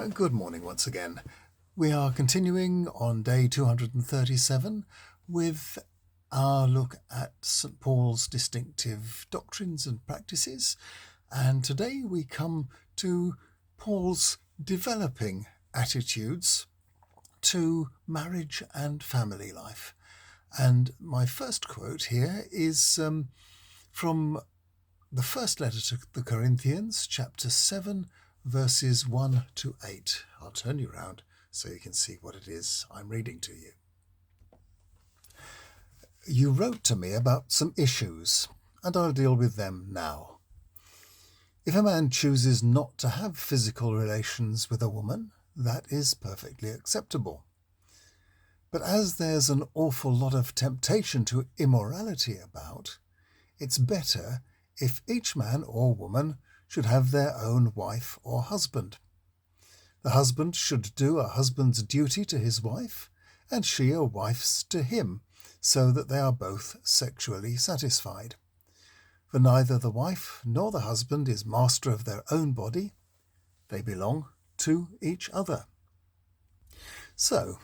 Good morning once again. We are continuing on day 237 with our look at St. Paul's distinctive doctrines and practices, and today we come to Paul's developing attitudes to marriage and family life. And my first quote here is from the first letter to the Corinthians, chapter 7, verses 1 to 8. I'll turn you around so you can see what it is I'm reading to you. You wrote to me about some issues, and I'll deal with them now. If a man chooses not to have physical relations with a woman, that is perfectly acceptable. But as there's an awful lot of temptation to immorality about, it's better if each man or woman should have their own wife or husband. The husband should do a husband's duty to his wife, and she a wife's to him, so that they are both sexually satisfied. For neither the wife nor the husband is master of their own body. They belong to each other. So,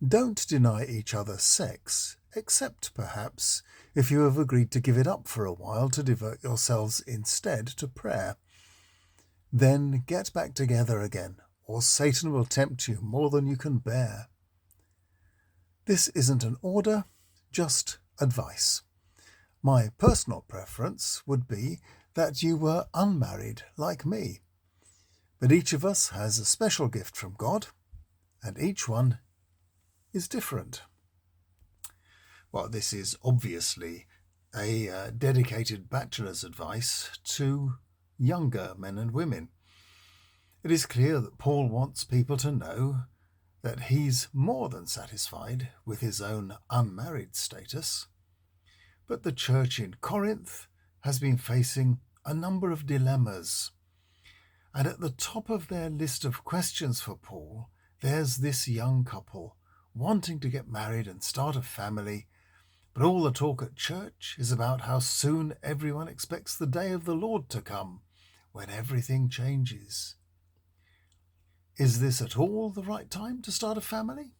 don't deny each other sex, except perhaps if you have agreed to give it up for a while to devote yourselves instead to prayer. Then get back together again, or Satan will tempt you more than you can bear. This isn't an order, just advice. My personal preference would be that you were unmarried like me. But each of us has a special gift from God, and each one is different. Well, this is obviously a dedicated bachelor's advice to younger men and women. It is clear that Paul wants people to know that he's more than satisfied with his own unmarried status. But the church in Corinth has been facing a number of dilemmas. And at the top of their list of questions for Paul, there's this young couple wanting to get married and start a family, but all the talk at church is about how soon everyone expects the day of the Lord to come, when everything changes. Is this at all the right time to start a family?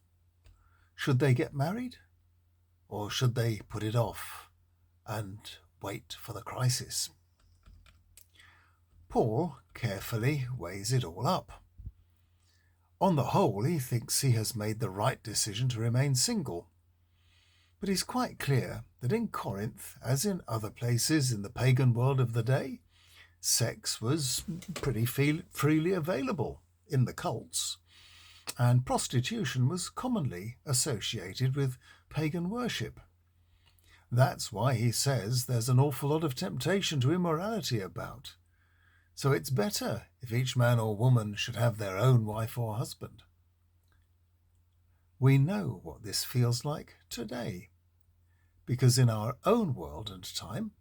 Should they get married? Or should they put it off and wait for the crisis? Paul carefully weighs it all up. On the whole, he thinks he has made the right decision to remain single. But he's quite clear that in Corinth, as in other places in the pagan world of the day, sex was pretty freely available in the cults, and prostitution was commonly associated with pagan worship. That's why he says there's an awful lot of temptation to immorality about. So it's better if each man or woman should have their own wife or husband. We know what this feels like today, because in our own world and time,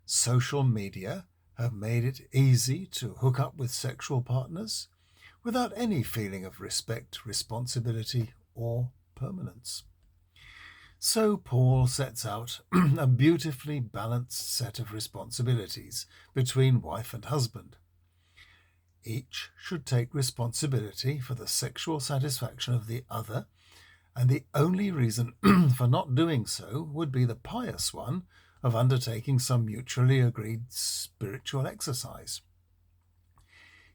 social media have made it easy to hook up with sexual partners without any feeling of respect, responsibility, or permanence. So Paul sets out a beautifully balanced set of responsibilities between wife and husband. Each should take responsibility for the sexual satisfaction of the other, and the only reason for not doing so would be the pious one of undertaking some mutually agreed spiritual exercise.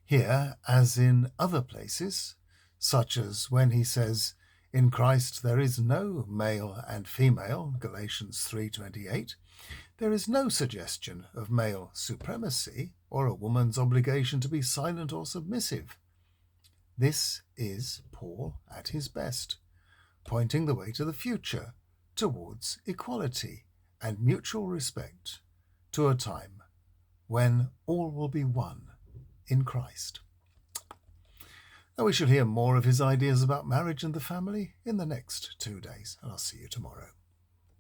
Here, as in other places, such as when he says, "In Christ there is no male and female," Galatians 3:28, there is no suggestion of male supremacy or a woman's obligation to be silent or submissive. This is Paul at his best, pointing the way to the future, towards equality and mutual respect, to a time when all will be one in Christ. Now we shall hear more of his ideas about marriage and the family in the next 2 days, and I'll see you tomorrow.